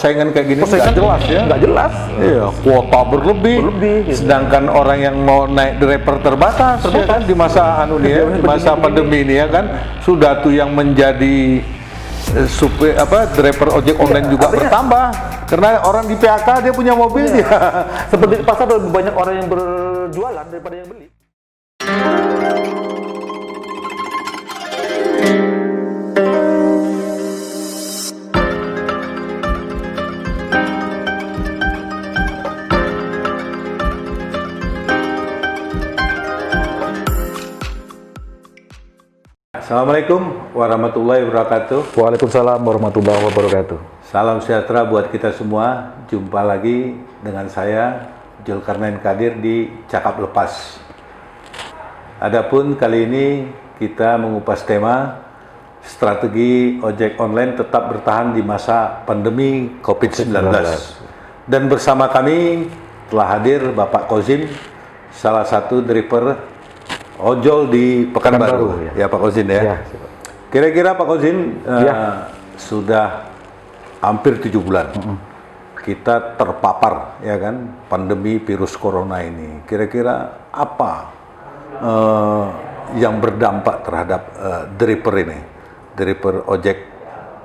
persaingan kayak gini nggak jelas ya. Nggak jelas. Iya, kuota berlebih. Gitu. Sedangkan orang yang mau naik driver terbatas. Ya kan di masa anu nih ya, di masa pandemi ini ya kan sudah tuh yang menjadi driver ojek online juga bertambah karena orang di PHK dia punya mobil dia. Seperti di pasar lebih banyak orang yang berjualan daripada yang beli. Assalamualaikum warahmatullahi wabarakatuh. Waalaikumsalam warahmatullahi wabarakatuh. Salam sejahtera buat kita semua. Jumpa lagi dengan saya Zulkarnain Kadir di Cakap Lepas. Adapun kali ini kita mengupas tema strategi ojek online tetap bertahan di masa pandemi COVID-19. Dan bersama kami telah hadir Bapak Kozim, salah satu driver ojol di Pekanbaru, ya Pak Kozin ya. Kira-kira Pak Kozin sudah hampir 7 bulan kita terpapar ya kan pandemi virus corona ini. Kira-kira apa yang berdampak terhadap driver ojek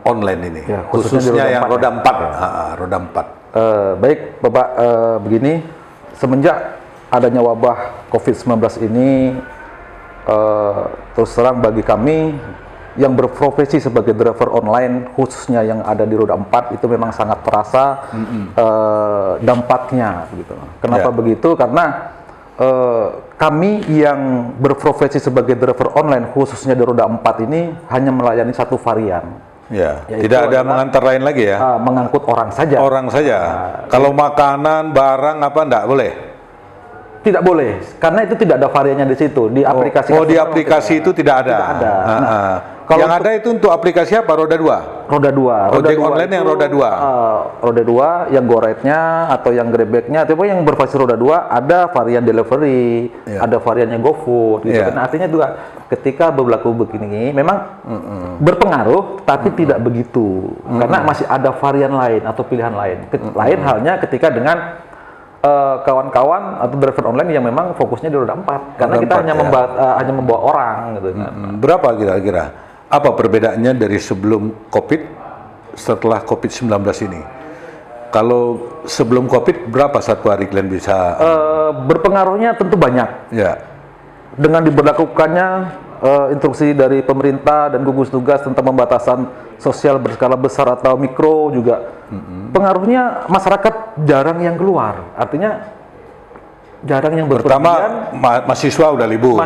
online ini, ya, khususnya yang roda 4, roda 4. Baik Bapak, begini, semenjak adanya wabah COVID-19 ini, terus terang bagi kami yang berprofesi sebagai driver online khususnya yang ada di roda 4 itu memang sangat terasa dampaknya gitu. Kenapa begitu? Karena kami yang berprofesi sebagai driver online khususnya di roda 4 ini hanya melayani satu varian. Ya, tidak ada mengantar lain lagi ya? Mengangkut orang saja. Orang saja. Kalau makanan, barang apa enggak boleh? Tidak boleh, karena itu tidak ada variannya di situ. Di aplikasi di aplikasi itu tidak ada. Tidak ada. Nah, kalau yang ada itu untuk aplikasi apa? Roda 2? Roda 2. Ojek online yang roda 2? Roda 2, yang goretnya atau yang grebeknya, atau yang berbasis roda 2, ada varian delivery, ada variannya GoFood, gitu kan. Artinya juga ketika berlaku begini, memang berpengaruh, tapi tidak begitu. Karena masih ada varian lain atau pilihan lain. Lain halnya ketika dengan kawan-kawan atau driver online yang memang fokusnya di roda 4 karena kita hanya membawa orang gitu kan. Berapa kira-kira? Apa perbedaannya dari sebelum Covid setelah Covid-19 ini? Kalau sebelum Covid berapa satu hari kalian bisa? Berpengaruhnya tentu banyak. Ya. Dengan diberlakukannya instruksi dari pemerintah dan gugus tugas tentang pembatasan sosial berskala besar atau mikro juga pengaruhnya masyarakat jarang yang keluar, artinya jarang yang berpergian. Pertama mahasiswa udah libur,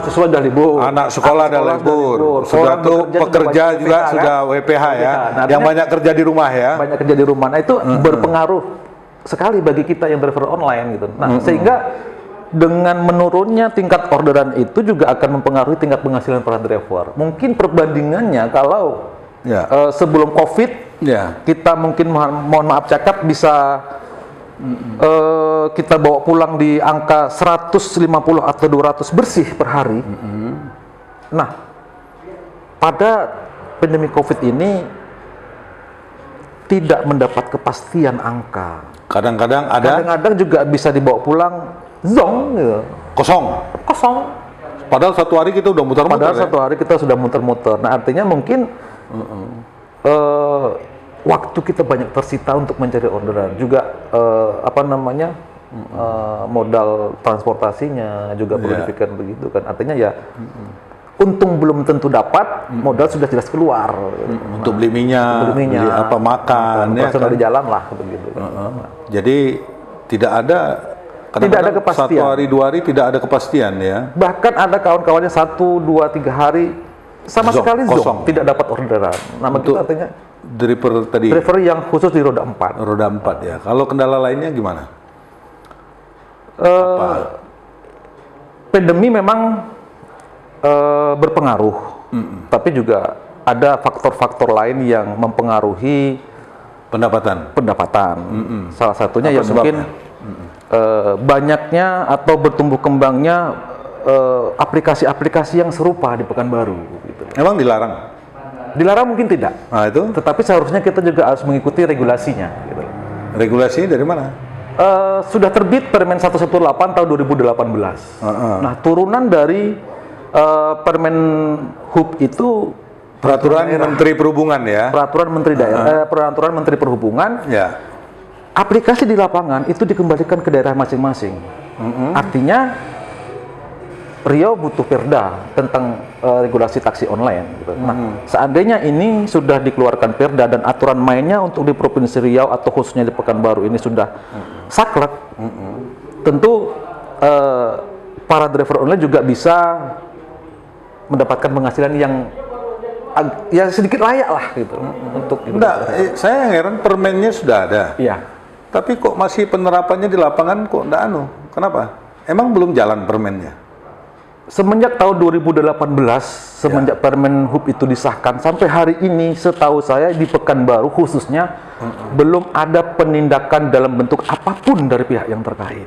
anak sekolah udah libur, sudah tuh pekerja juga WPH, sudah WPH ya, nah, yang banyak kerja di rumah ya, nah itu berpengaruh sekali bagi kita yang driver online gitu. Nah sehingga dengan menurunnya tingkat orderan itu juga akan mempengaruhi tingkat penghasilan para driver. Mungkin perbandingannya kalau sebelum Covid, kita mungkin mohon maaf cakap bisa kita bawa pulang di angka 150 atau 200 bersih per hari. Nah, pada pandemi Covid ini tidak mendapat kepastian angka. Kadang-kadang juga bisa dibawa pulang zong gitu. Kosong. Padahal satu hari kita udah muter-muter. Nah, artinya mungkin waktu kita banyak tersita untuk mencari orderan. Juga modal transportasinya juga perlu dipikirkan begitu kan. Artinya ya untung belum tentu dapat, modal sudah jelas keluar. Untuk beli minyak, beli apa makan, ya kan? Di jalan lah begitu. Jadi tidak ada kepastian. 1 hari 2 hari tidak ada kepastian ya. Bahkan ada kawan-kawannya 1, 2, 3 hari sama sekali kosong, tidak dapat orderan. Nah, itu artinya driver yang khusus di roda 4. Roda 4 ya. Kalau kendala lainnya gimana? Pandemi memang berpengaruh, tapi juga ada faktor-faktor lain yang mempengaruhi pendapatan. Salah satunya ya mungkin banyaknya atau bertumbuh kembangnya aplikasi-aplikasi yang serupa di Pekanbaru. Gitu. Emang dilarang? Dilarang mungkin tidak. Nah, itu? Tetapi seharusnya kita juga harus mengikuti regulasinya. Gitu. Regulasi dari mana? Sudah terbit Permen 118 tahun 2018. Nah, turunan dari Permen Hub itu Peraturan Menteri Perhubungan ya? peraturan Menteri Daerah, peraturan Menteri Perhubungan. Ya. Aplikasi di lapangan itu dikembalikan ke daerah masing-masing. Artinya Riau butuh perda tentang regulasi taksi online. Gitu. Nah, seandainya ini sudah dikeluarkan perda dan aturan mainnya untuk di Provinsi Riau atau khususnya di Pekanbaru ini sudah saklek, tentu para driver online juga bisa mendapatkan penghasilan yang ya sedikit layak lah gitu untuk. Saya yang heran permennya sudah ada. Iya. Tapi kok masih penerapannya di lapangan kok enggak Kenapa? Emang belum jalan permennya? Semenjak tahun 2018, semenjak Permen Hub itu disahkan, sampai hari ini setahu saya di Pekanbaru khususnya belum ada penindakan dalam bentuk apapun dari pihak yang terkait.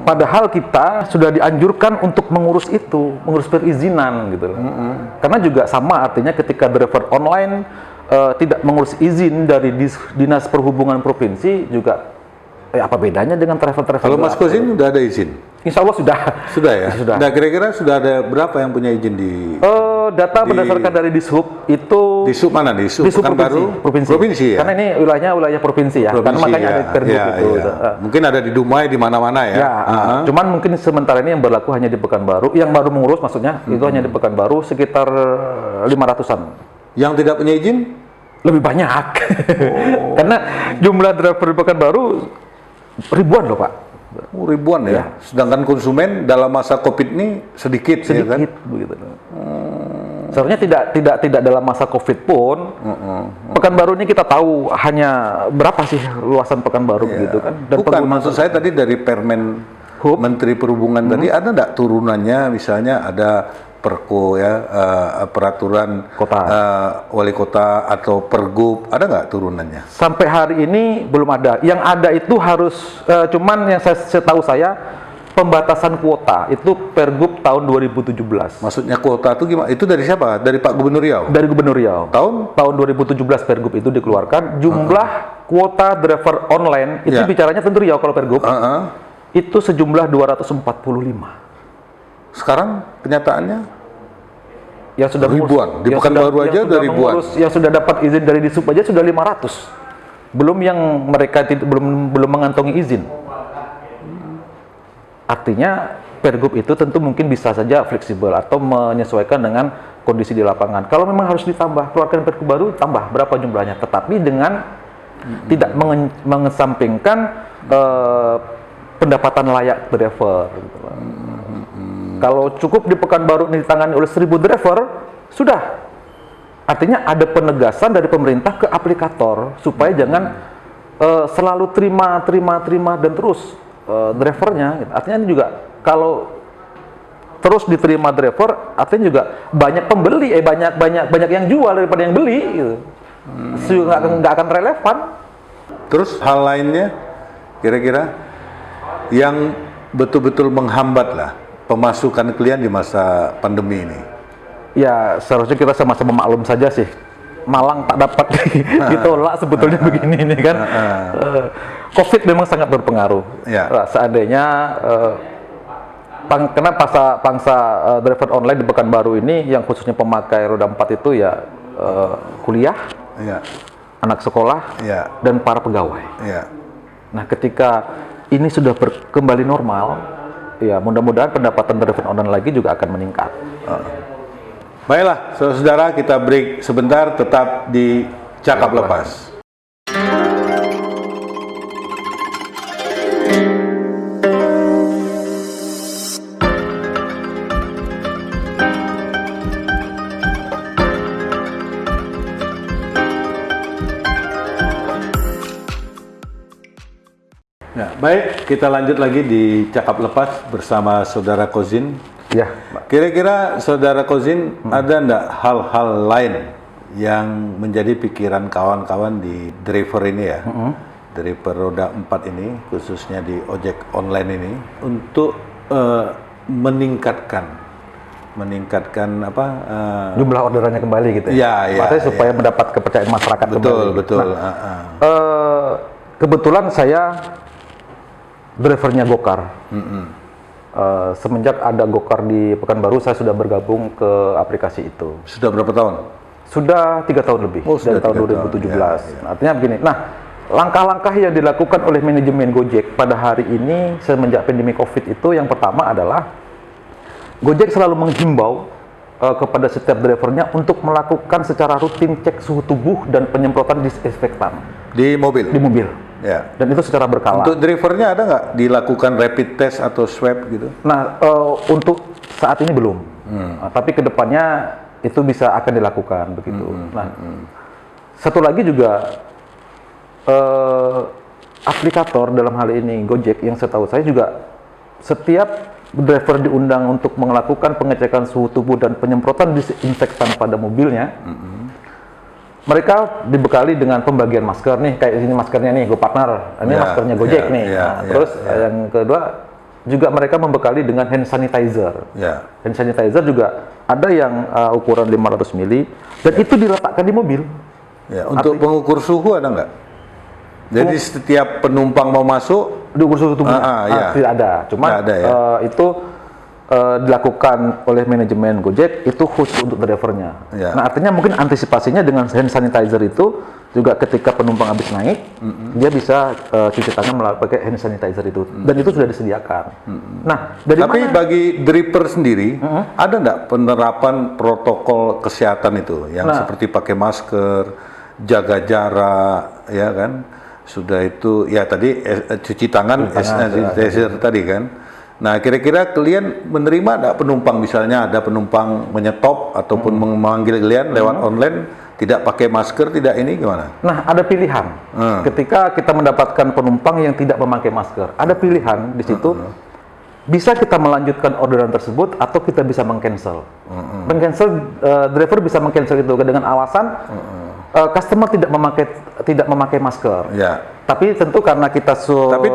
Padahal kita sudah dianjurkan untuk mengurus itu, mengurus perizinan gitu. Karena juga sama artinya ketika driver online tidak mengurus izin dari Dinas Perhubungan Provinsi juga apa bedanya dengan travel-travel? Kalau Mas Kozin udah ada izin? Insya Allah sudah. Sudah ya? Sudah. Nah, kira-kira sudah ada berapa yang punya izin di... Data berdasarkan dari Dishub itu... Dishub mana? Dishub Pekanbaru? Provinsi ya? Karena ini wilayahnya wilayah provinsi ya, karena makanya ada pergub itu. Mungkin ada di Dumai, di mana-mana ya? Cuman mungkin sementara ini yang berlaku hanya di Pekanbaru, yang baru mengurus maksudnya, itu hanya di Pekanbaru sekitar 500-an. Yang tidak punya izin? Lebih banyak. Karena jumlah driver di Pekanbaru ribuan loh Pak. Ribuan ya? Sedangkan konsumen dalam masa COVID ini sedikit ya kan? Begitu. Seharusnya tidak dalam masa COVID pun. Pekanbaru ini kita tahu hanya berapa sih luasan Pekanbaru gitu kan? Dan bukan, maksud saya tadi dari Permen Hub, Menteri Perhubungan tadi ada enggak turunannya, misalnya ada Perko ya, peraturan kota, wali kota atau pergub, ada nggak turunannya? Sampai hari ini belum ada. Yang ada itu harus, cuman yang setahu saya pembatasan kuota itu pergub tahun 2017. Maksudnya kuota itu gimana? Itu dari siapa? Dari Pak Gubernur Riau? Dari Gubernur Riau. Tahun 2017 pergub itu dikeluarkan. Jumlah kuota driver online itu bicaranya tentu Riau kalau pergub. Itu sejumlah 245. Sekarang kenyataannya yang sudah ribuan. Di Pekanbaru aja udah ribuan. Yang sudah dapat izin dari Dishub aja sudah 500. Belum yang mereka belum mengantongi izin. Artinya pergub itu tentu mungkin bisa saja fleksibel atau menyesuaikan dengan kondisi di lapangan. Kalau memang harus ditambah, keluarkan pergub baru, tambah berapa jumlahnya. Tetapi dengan tidak mengesampingkan pendapatan layak driver. Gitu. Kalau cukup di Pekanbaru ini ditangani oleh 1.000 driver, sudah. Artinya ada penegasan dari pemerintah ke aplikator supaya jangan selalu terima dan terus drivernya. Artinya ini juga kalau terus diterima driver, artinya juga banyak pembeli, banyak yang jual daripada yang beli. Gitu. Nggak akan relevan. Terus hal lainnya, kira-kira yang betul-betul menghambat lah pemasukan klien di masa pandemi ini? Ya, seharusnya kita sama-sama maklum saja sih. Malang tak dapat ditolak sebetulnya begini ini kan. COVID memang sangat berpengaruh. Seandainya karena pangsa driver online di Pekanbaru ini yang khususnya pemakai roda 4 itu ya kuliah, anak sekolah, dan para pegawai. Nah, ketika ini sudah kembali normal, ya mudah-mudahan pendapatan driver online lagi juga akan meningkat. Baiklah, saudara-saudara, kita break sebentar, tetap di Cakap Lepas. Ya, baik, kita lanjut lagi di Cakap Lepas bersama Saudara Kozin. Ya, kira-kira Saudara Kozin ada enggak hal-hal lain yang menjadi pikiran kawan-kawan di driver ini ya, dari roda 4 ini, khususnya di ojek online ini, untuk meningkatkan apa jumlah orderannya kembali gitu ya? Maksudnya supaya mendapat kepercayaan masyarakat kembali. Betul. kebetulan saya drivernya Gokar. Semenjak ada Gokar di Pekanbaru, saya sudah bergabung ke aplikasi itu. Sudah berapa tahun? Sudah 3 tahun lebih, dari tahun 2017. Artinya begini, nah langkah-langkah yang dilakukan oleh manajemen Gojek pada hari ini semenjak pandemi COVID itu, yang pertama adalah Gojek selalu menghimbau kepada setiap drivernya untuk melakukan secara rutin cek suhu tubuh dan penyemprotan disinfektan Di mobil? di mobil. Ya. Dan itu secara berkala. Untuk drivernya ada nggak dilakukan rapid test atau swab gitu? Nah, untuk saat ini belum. Nah, tapi kedepannya itu bisa akan dilakukan begitu. Nah, satu lagi juga aplikator dalam hal ini Gojek yang setahu saya juga setiap driver diundang untuk melakukan pengecekan suhu tubuh dan penyemprotan disinfektan pada mobilnya. Mereka dibekali dengan pembagian masker nih, kayak ini maskernya nih, GoPartner, ini maskernya Gojek nih. Terus yang kedua juga mereka membekali dengan hand sanitizer. Hand sanitizer juga ada yang ukuran 500 mili dan itu diletakkan di mobil. Untuk pengukur suhu ada nggak? Jadi setiap penumpang mau masuk diukur suhu tubuh? Tidak ada. Cuma itu dilakukan oleh manajemen Gojek itu khusus untuk drivernya. Nah, artinya mungkin antisipasinya dengan hand sanitizer itu juga ketika penumpang habis naik, dia bisa cuci tangan pakai hand sanitizer itu, dan itu sudah disediakan. Nah, tapi bagi driver sendiri, ada nggak penerapan protokol kesehatan itu, yang seperti pakai masker, jaga jarak, ya kan? Sudah itu, ya tadi cuci tangan, sanitizer tadi kan? Nah, kira-kira kalian menerima enggak penumpang, misalnya ada penumpang menyetop ataupun memanggil kalian lewat online, tidak pakai masker, tidak ini gimana? Nah, ada pilihan. Ketika kita mendapatkan penumpang yang tidak memakai masker, ada pilihan di situ. Bisa kita melanjutkan orderan tersebut atau kita bisa meng-cancel. Driver bisa meng-cancel itu dengan alasan customer tidak memakai masker. Tapi tentu karena kita tapi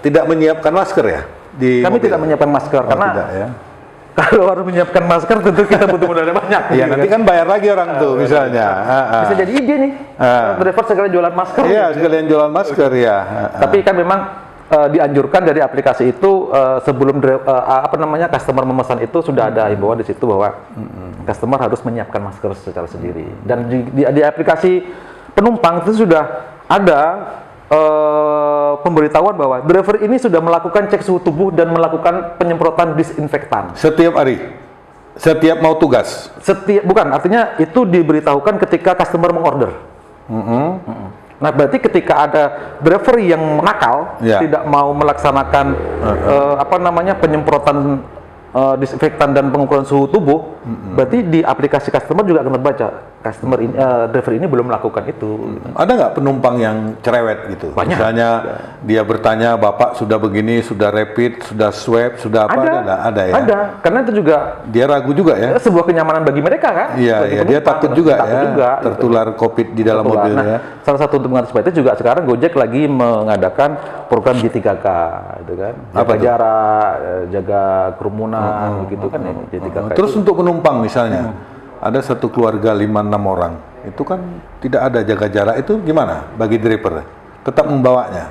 tidak menyiapkan masker ya? Kami tidak menyiapkan masker karena kalau harus menyiapkan masker tentu kita butuh modalnya banyak. Iya, nanti kan bayar lagi orang tuh misalnya. Bisa jadi ide nih. Driver sekalian jualan masker. Iya, sekalian jualan masker ya. Tapi kan memang dianjurkan dari aplikasi itu sebelum customer memesan itu sudah ada himbauan di situ bahwa customer harus menyiapkan masker secara sendiri. Dan di aplikasi penumpang itu sudah ada pemberitahuan bahwa driver ini sudah melakukan cek suhu tubuh dan melakukan penyemprotan disinfektan setiap hari, setiap mau tugas. Bukan, artinya itu diberitahukan ketika customer mengorder. Nah, berarti ketika ada driver yang nakal, tidak mau melaksanakan penyemprotan disinfektan dan pengukuran suhu tubuh, berarti di aplikasi customer juga akan terbaca driver ini belum melakukan itu. Ada nggak penumpang yang cerewet gitu? Banyak. Misalnya dia bertanya, Bapak sudah begini, sudah rapid, sudah swab, sudah apa? Ada ya? Ada, karena itu juga dia ragu juga ya? Sebuah kenyamanan bagi mereka kan? Iya, dia takut juga tertular COVID di dalam mobil ya. Salah satu untuk mengantisipasi itu juga sekarang Gojek lagi mengadakan program J3K, gitu kan? Jaga jarak, jaga kerumunan, begitu kan ya J3K. Terus untuk penumpang misalnya, ada satu keluarga 5-6 orang, itu kan tidak ada jaga jarak, itu gimana bagi driver? Tetap membawanya?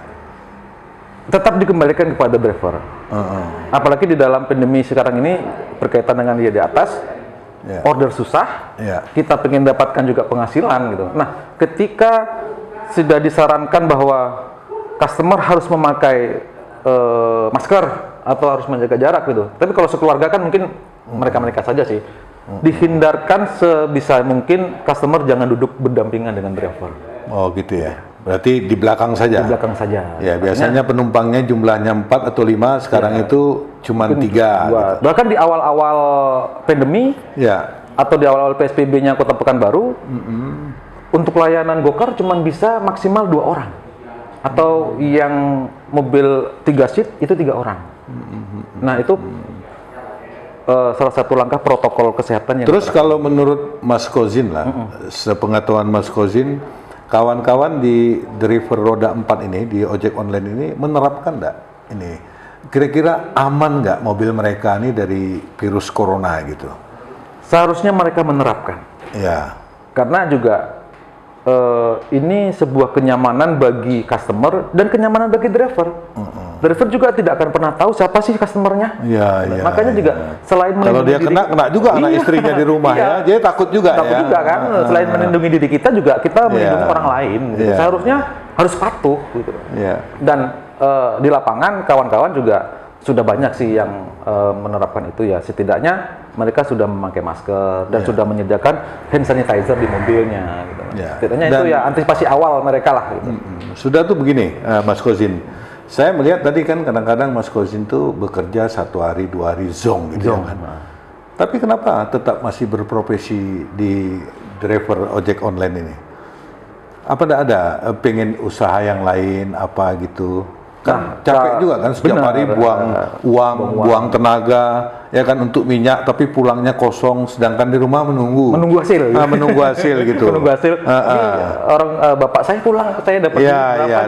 Tetap dikembalikan kepada driver. Apalagi di dalam pandemi sekarang ini berkaitan dengan dia di atas, order susah, kita pengen dapatkan juga penghasilan gitu. Nah, ketika sudah disarankan bahwa customer harus memakai masker atau harus menjaga jarak gitu. Tapi kalau sekeluarga kan mungkin mereka saja sih. Dihindarkan sebisa mungkin customer jangan duduk berdampingan dengan driver. Oh gitu ya. Berarti di belakang saja. Di belakang saja. Ya, biasanya penumpangnya jumlahnya 4 atau 5, sekarang itu cuma 3. Gitu. Bahkan di awal-awal pandemi, atau di awal-awal PSBB-nya Kota Pekanbaru, untuk layanan Gokar cuma bisa maksimal 2 orang. Atau yang mobil 3 seat itu 3 orang. Nah, itu salah satu langkah protokol kesehatan yang terus kalau menurut Mas Kozin lah, sepengetahuan Mas Kozin, kawan-kawan di driver roda 4 ini, di ojek online ini menerapkan enggak ini? Kira-kira aman nggak mobil mereka ini dari virus corona gitu? Seharusnya mereka menerapkan. Ya. Karena juga ini sebuah kenyamanan bagi customer dan kenyamanan bagi driver. Driver juga tidak akan pernah tahu siapa sih customernya. Makanya juga selain kalau dia kena juga anak istrinya di rumah ya, jadi takut juga juga kan. Selain melindungi diri kita juga kita melindungi orang lain. Gitu. Seharusnya harus patuh. Gitu. Dan di lapangan kawan-kawan juga sudah banyak sih yang menerapkan itu ya. Setidaknya mereka sudah memakai masker dan sudah menyediakan hand sanitizer di mobilnya. Gitu. Setidaknya itu ya antisipasi awal mereka lah. Gitu. Sudah tuh begini, Mas Kozin. Saya melihat tadi kan kadang-kadang Mas Kozin tuh bekerja 1 hari 2 hari zong gitu kan. Tapi kenapa tetap masih berprofesi di driver ojek online ini? Apa ada pengen usaha yang lain apa gitu? Kan capek juga kan setiap hari buang uang, buang tenaga ya kan untuk minyak tapi pulangnya kosong sedangkan di rumah menunggu hasil. Menunggu hasil gitu. Menunggu hasil. Orang bapak saya pulang saya dapat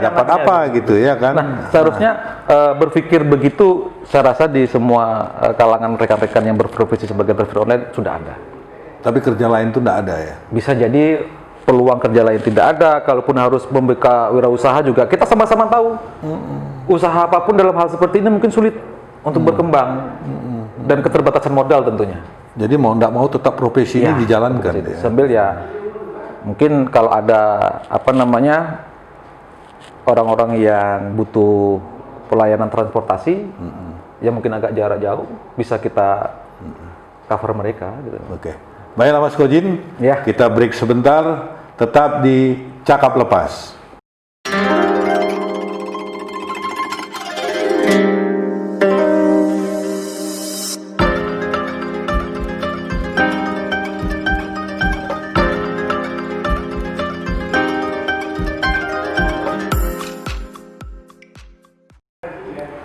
dapat apa gitu ya kan. Nah, seharusnya berpikir begitu saya rasa di semua kalangan rekan-rekan yang berprofesi sebagai driver online sudah ada. Tapi kerja lain tuh enggak ada ya. Bisa jadi peluang kerja lain tidak ada, kalaupun harus membuka wirausaha juga kita sama-sama tahu usaha apapun dalam hal seperti ini mungkin sulit untuk berkembang dan keterbatasan modal tentunya. Jadi mau tidak mau tetap profesi ini dijalankan ya. Sambil ya mungkin kalau ada orang-orang yang butuh pelayanan transportasi yang mungkin agak jarak jauh bisa kita cover mereka gitu. Oke. Baiklah Mas Kozin, kita break sebentar, tetap di Cakap Lepas.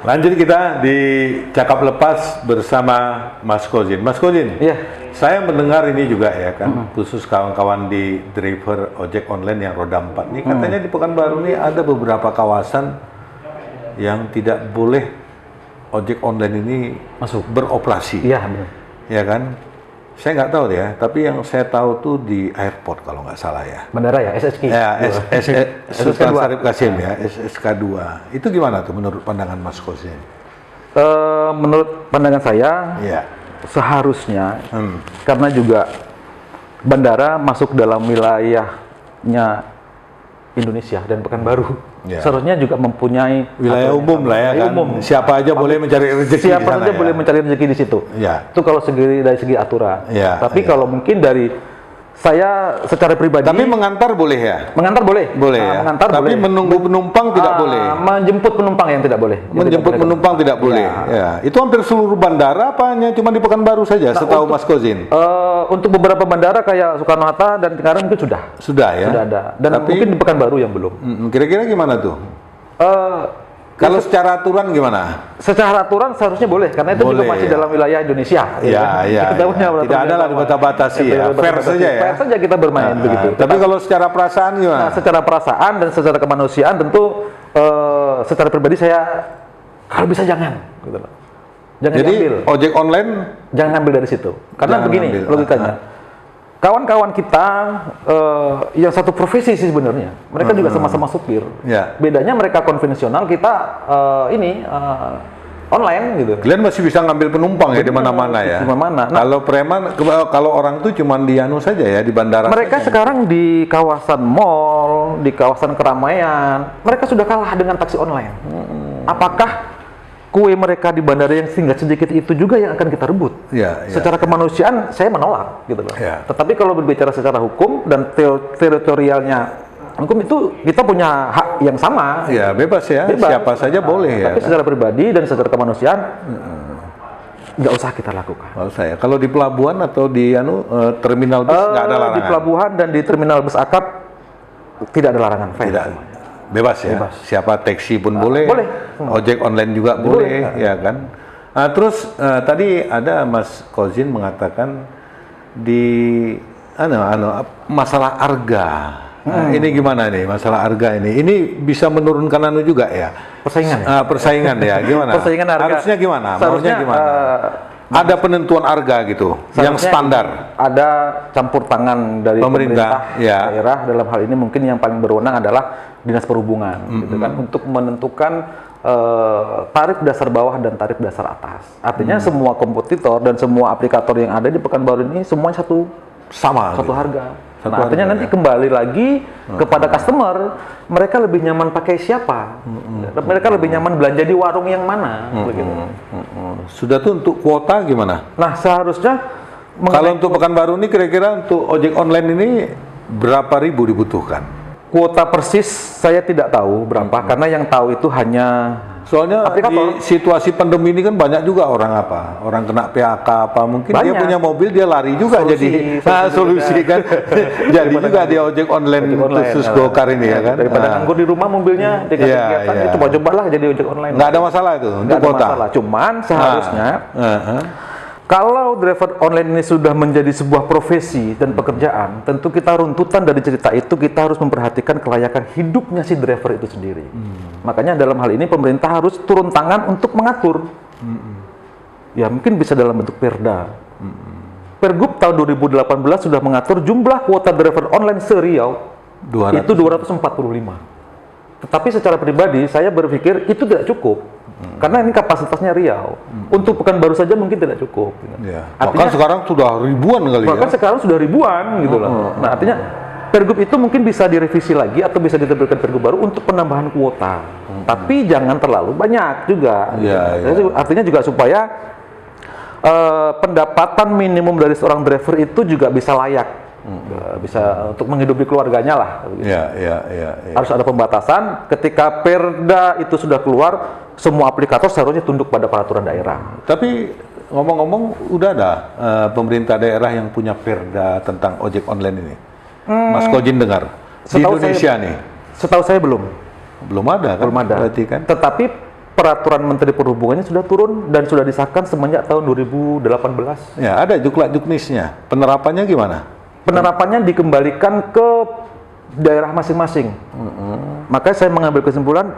Lanjut kita di Cakap Lepas bersama Mas Kozin. Mas Kozin, saya mendengar ini juga ya kan, khusus kawan-kawan di driver ojek online yang roda 4 nih, katanya di Pekanbaru nih ada beberapa kawasan yang tidak boleh ojek online ini masuk beroperasi. Iya, benar. Ya kan? Saya nggak tahu ya, tapi yang saya tahu tuh di airport kalau nggak salah ya. Bandara ya, SSK. Ya, Sultan Syarif Qasim ya, SSK2. Itu gimana tuh menurut pandangan Mas Kozin? Menurut pandangan saya, seharusnya karena juga bandara masuk dalam wilayahnya Indonesia dan Pekanbaru. Seharusnya juga mempunyai wilayah umum lah ya kan. Siapa aja boleh mencari rezeki di sana. Boleh mencari rezeki di situ. Itu kalau dari segi aturan. Tapi kalau mungkin dari saya secara pribadi. Tapi mengantar boleh ya? Mengantar boleh. Boleh ya. Mengantar tapi boleh. Menunggu penumpang tidak boleh. Menjemput penumpang yang tidak boleh. Menjemput penumpang tidak boleh. Ya. Itu hampir seluruh bandara apa hanya cuma di Pekanbaru saja setahu Mas Kozin? Untuk beberapa bandara kayak Soekarno-Hatta dan Cikarang mungkin sudah. Sudah ya. Sudah ada. Dan mungkin di Pekanbaru yang belum. Kira-kira gimana tuh? Kalau secara aturan gimana? Secara aturan seharusnya boleh, karena itu juga masih dalam wilayah Indonesia. Tidak ada lah dibatasi ya. Fair saja ya. Fair saja kita bermain begitu. Tapi kalau secara perasaan gimana? Nah, secara perasaan dan secara kemanusiaan tentu secara pribadi saya kalau bisa jangan. Gitu loh. Jangan Jadi ambil. ojek online jangan ambil dari situ. Karena begini logikanya. Kawan-kawan kita yang satu profesi sih sebenarnya, mereka juga sama-sama supir. Bedanya mereka konvensional, kita online gitu. Kalian masih bisa ngambil penumpang ya di mana-mana ya. Di mana-mana. Nah, kalau preman, kalau orang tuh cuma di anu saja ya di bandara. Mereka sekarang di kawasan mall, di kawasan keramaian, mereka sudah kalah dengan taksi online. Apakah kue mereka di bandara yang tinggal sedikit itu juga yang akan kita rebut? Secara kemanusiaan saya menolak gitu loh. Tetapi kalau berbicara secara hukum dan teritorialnya hukum itu kita punya hak yang sama. Bebas ya. Bebas. Siapa saja boleh ya. Tapi secara pribadi dan secara kemanusiaan nggak usah kita lakukan. Nggak usah ya. Kalau di pelabuhan atau di terminal bus nggak ada larangan. Di pelabuhan dan di terminal bus akap tidak ada larangan. Tidak. Bebas ya. Bebas. Siapa taksi pun boleh. Boleh. Ojek online juga boleh ya kan. Nah, terus tadi ada Mas Kozin mengatakan di masalah harga. Nah, ini gimana nih masalah harga ini? Ini bisa menurunkan juga ya? Persaingan. Persaingan ya, gimana? Persaingan harga. Harusnya gimana? Seharusnya gimana? ada penentuan harga gitu yang Seharusnya standar. ada campur tangan dari Pemerintah, pemerintah ya. daerah. Dalam hal ini mungkin yang paling berwenang adalah Dinas Perhubungan, gitu kan, untuk menentukan tarif dasar bawah dan tarif dasar atas. Artinya semua kompetitor dan semua aplikator yang ada di Pekanbaru ini semuanya satu Sama. harga. Satu Nah, artinya harga, nanti kembali lagi kepada customer, mereka lebih nyaman pakai siapa, mereka lebih nyaman belanja di warung yang mana, begitu. Sudah tuh untuk kuota gimana? Nah, seharusnya Kalau untuk Pekanbaru ini kira-kira untuk ojek online ini berapa ribu dibutuhkan? kuota persis saya tidak tahu berapa, karena yang tahu itu hanya Soalnya aplikator. di situasi pandemi ini kan banyak juga orang orang kena PHK apa mungkin dia Banyak. punya mobil dia lari juga solusi kan jadi juga dia ojek online khusus Gokar ini ya kan. Daripada nganggur di rumah mobilnya dikasih Iya, kegiatan, iya. ya coba-cobalah jadi ojek online. Nggak ada masalah itu untuk Nggak ada kuota. masalah. Cuman seharusnya Heeh. kalau driver online ini sudah menjadi sebuah profesi dan pekerjaan, tentu kita runtutan dari cerita itu kita harus memperhatikan kelayakan hidupnya si driver itu sendiri. Makanya dalam hal ini pemerintah harus turun tangan untuk mengatur. Ya mungkin bisa dalam bentuk perda. Pergub tahun 2018 sudah mengatur jumlah kuota driver online se-Riau 200. itu 245. Tetapi secara pribadi saya berpikir itu tidak cukup. Karena ini kapasitasnya Riau. Untuk Pekanbaru saja mungkin tidak cukup. Ya. Artinya, Bahkan sekarang sudah ribuan kali bahkan ya. sekarang sudah ribuan gitu loh. Nah, artinya Pergub itu mungkin bisa direvisi lagi atau bisa diterbitkan Pergub baru untuk penambahan kuota. Tapi jangan terlalu banyak juga. Ya, ya. Jadi, artinya juga supaya pendapatan minimum dari seorang driver itu juga bisa layak. Bisa untuk menghidupi keluarganya lah. Ya. Harus ada pembatasan. Ketika Perda itu sudah keluar, semua aplikator seharusnya tunduk pada peraturan daerah. Tapi ngomong-ngomong udah ada pemerintah daerah yang punya perda tentang ojek online ini. Mas Kojin dengar di Setahu Indonesia nih Setahu saya belum ada kan? belum ada. Berarti kan? Tetapi peraturan Menteri Perhubungannya sudah turun dan sudah disahkan semenjak tahun 2018. Ya ada juklak-juknisnya. Penerapannya gimana? Penerapannya dikembalikan ke daerah masing-masing. Makanya saya mengambil kesimpulan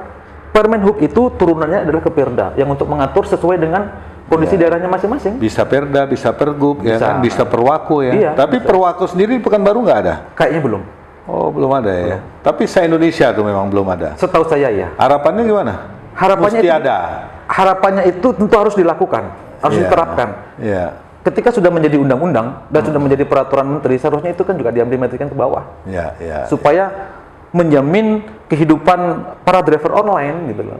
Permenhub itu turunannya adalah ke Perda yang untuk mengatur sesuai dengan kondisi daerahnya masing-masing. Bisa perda, bisa pergub, ya Bisa. kan? Bisa perwako ya. Iya, Tapi perwako sendiri di Pekanbaru nggak ada? Kayaknya belum. Oh belum ada ya. Tapi se-Indonesia tuh memang belum ada. Setahu saya ya. Harapannya gimana? Harapannya Mesti itu, ada. harapannya itu tentu harus dilakukan, harus Iya. diterapkan. Iya. Ketika sudah menjadi undang-undang dan sudah menjadi peraturan menteri, seharusnya itu kan juga diimplementasikan ke bawah. Ya. Supaya menjamin kehidupan para driver online gitu loh.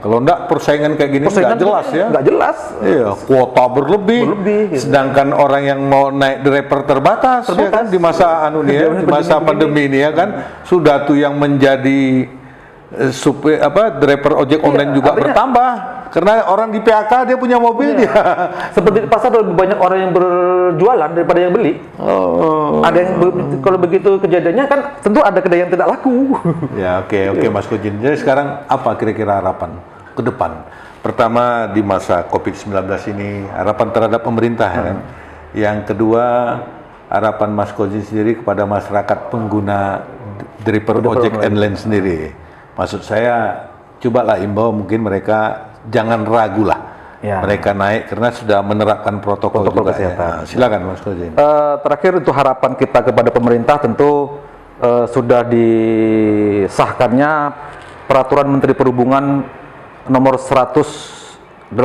Kalau enggak persaingan kayak gini nggak jelas ya. Nggak jelas. Iya, kuota berlebih. Gitu. Sedangkan orang yang mau naik driver terbatas. Ya kan di masa di masa pandemi ini ya kan sudah tuh yang menjadi driver ojek online juga artinya- bertambah karena orang di PHK dia punya mobil dia. Seperti di pasar lebih banyak orang yang berjualan daripada yang beli. Ada yang kalau begitu kejadiannya kan tentu ada kedai yang tidak laku. Ya oke Mas Kojin. Jadi sekarang apa kira-kira harapan ke depan? Pertama di masa COVID-19 ini harapan terhadap pemerintah ya kan. Yang kedua harapan Mas Kojin sendiri kepada masyarakat pengguna driver ojek online sendiri. Maksud saya cobalah imbau mungkin mereka jangan ragu lah. Ya. Mereka naik karena sudah menerapkan protokol juga, kesehatan. Ya. Silakan Mas Kojin. Terakhir untuk harapan kita kepada pemerintah tentu sudah disahkannya Peraturan Menteri Perhubungan nomor 118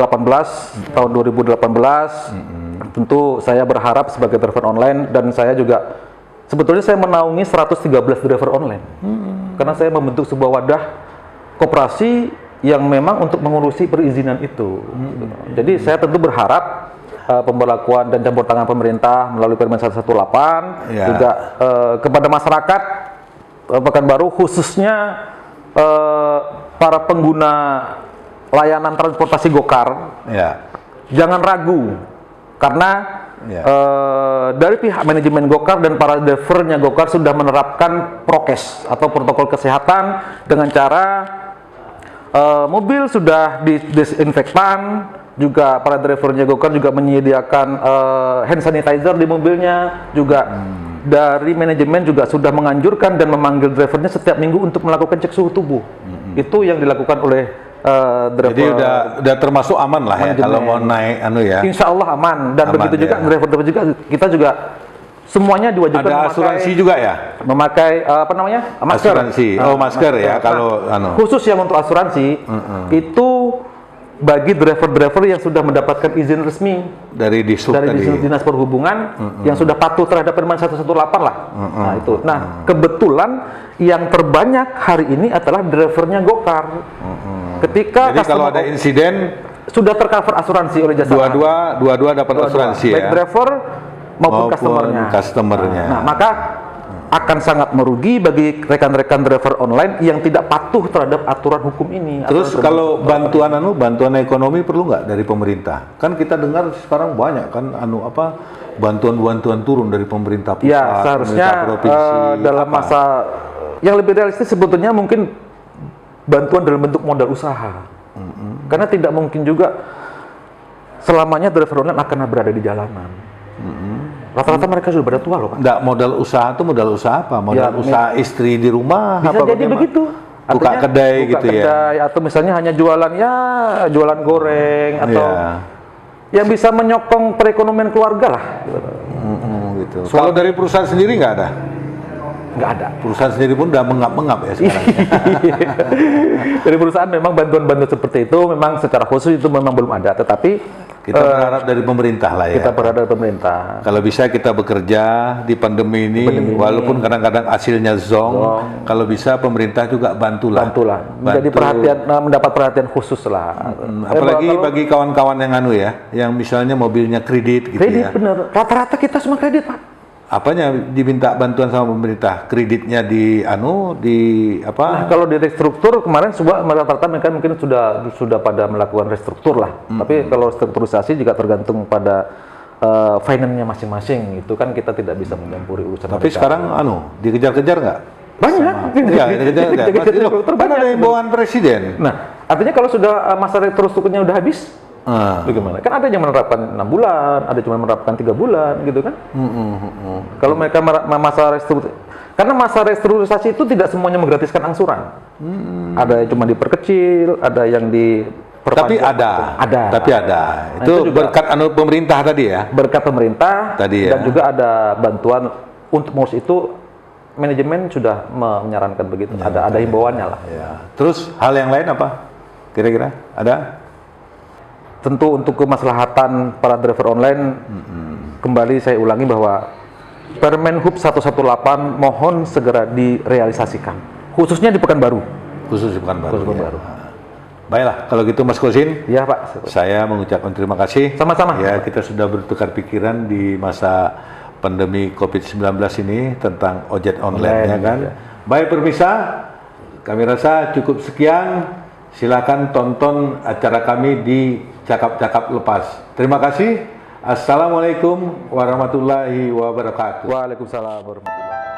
tahun 2018. Tentu saya berharap sebagai driver online dan saya juga sebetulnya saya menaungi 113 driver online. Karena saya membentuk sebuah wadah koperasi yang memang untuk mengurusi perizinan itu. Jadi saya tentu berharap pemberlakuan dan campur tangan pemerintah melalui Permen 118 juga kepada masyarakat Pekanbaru khususnya para pengguna layanan transportasi Gokar jangan ragu karena dari pihak manajemen Gokar dan para drivernya Gokar sudah menerapkan prokes atau protokol kesehatan dengan cara mobil sudah didesinfektan, juga para drivernya Gokar juga menyediakan hand sanitizer di mobilnya, juga dari manajemen juga sudah menganjurkan dan memanggil drivernya setiap minggu untuk melakukan cek suhu tubuh. Itu yang dilakukan oleh driver. Jadi udah termasuk aman lah ya Manajemen. kalau mau naik ya. Insya Allah aman, dan Aman, begitu juga ya. driver juga, kita juga semuanya diwajibkan Ada asuransi juga ya? memakai apa namanya, masker. Asuransi. Masker ya kalau Khusus yang untuk asuransi itu bagi driver-driver yang sudah mendapatkan izin resmi dari Dishub dari tadi. Dinas Perhubungan yang sudah patuh terhadap Permen 118 lah. Nah itu. Nah kebetulan yang terbanyak hari ini adalah drivernya Gokar. Ketika Jadi kalau ada insiden sudah tercover asuransi oleh jasa marga. dua dapat asuransi baik ya. driver maupun Maupun customernya. Nah, maka akan sangat merugi bagi rekan-rekan driver online yang tidak patuh terhadap aturan hukum ini. Terus kalau bantuan ekonomi perlu nggak dari pemerintah? Kan kita dengar sekarang banyak kan bantuan turun dari pemerintah pusat, ya seharusnya pemerintah provinsi. dalam masa yang lebih realistis sebetulnya mungkin bantuan dalam bentuk modal usaha. Karena tidak mungkin juga selamanya driver online akan berada di jalanan. Rata-rata mereka sudah pada tua loh, Pak. Nggak, modal usaha itu modal usaha apa? Modal Ya, usaha istri di rumah? Bisa apa jadi bagaimana? begitu. Buka kedai gitu ya? Kedai, atau misalnya hanya jualan goreng atau yang bisa menyokong perekonomian keluarga lah. Gitu. Kalau dari perusahaan sendiri nggak ada? Nggak ada. Perusahaan sendiri pun udah mengap-mengap ya sekarang. Dari perusahaan memang bantuan-bantuan seperti itu memang secara khusus itu memang belum ada, tetapi Kita berharap dari pemerintah lah ya. kita berharap dari pemerintah. Kalau bisa kita bekerja di pandemi ini, walaupun kadang-kadang hasilnya zong, kalau bisa pemerintah juga bantulah. Menjadi perhatian, mendapat perhatian khusus lah. Apalagi bagi kawan-kawan yang yang misalnya mobilnya kredit gitu kredit ya. bener. Rata-rata kita semua kredit, Pak. Apanya diminta bantuan sama pemerintah? Kreditnya Nah, kalau di restruktur kemarin rata-rata mereka mungkin sudah pada melakukan restruktur lah. Tapi kalau restrukturisasi juga tergantung pada finance-nya masing-masing. Itu kan kita tidak bisa mencampuri urusan. Tapi mereka. sekarang dikejar-kejar nggak? Banyak. Ya, dikejar-kejar. Kan ada himbauan presiden. Nah, artinya kalau sudah masa restrukturnya udah habis, bagaimana? Kan ada yang menerapkan 6 bulan, ada cuma menerapkan 3 bulan, gitu kan? Kalau mereka masa restruktur, karena masa restrukturisasi itu tidak semuanya menggratiskan angsuran. Ada yang cuma diperkecil, ada yang Tapi ada. Itu juga berkat pemerintah tadi ya. Berkat pemerintah tadi ya. Dan juga ada bantuan untuk ngurus itu, manajemen sudah menyarankan begitu. Ada himbauannya lah. Ya. Terus hal yang lain apa? Kira-kira ada? Tentu untuk kemaslahatan para driver online, kembali saya ulangi bahwa Permen Hub 118 mohon segera direalisasikan, khususnya di Pekanbaru. Khusus di Pekanbaru. Pekanbaru. Baiklah, kalau gitu Mas Kosin, Ya Pak. saya mengucapkan terima kasih. Sama-sama. Ya, kita sudah bertukar pikiran di masa pandemi COVID-19 ini tentang ojek online ya kan. Ya. Baik pemirsa, kami rasa cukup sekian. Silakan tonton acara kami di Cakap-Cakap Lepas. Terima kasih. Assalamualaikum warahmatullahi wabarakatuh. Waalaikumsalam warahmatullahi wabarakatuh.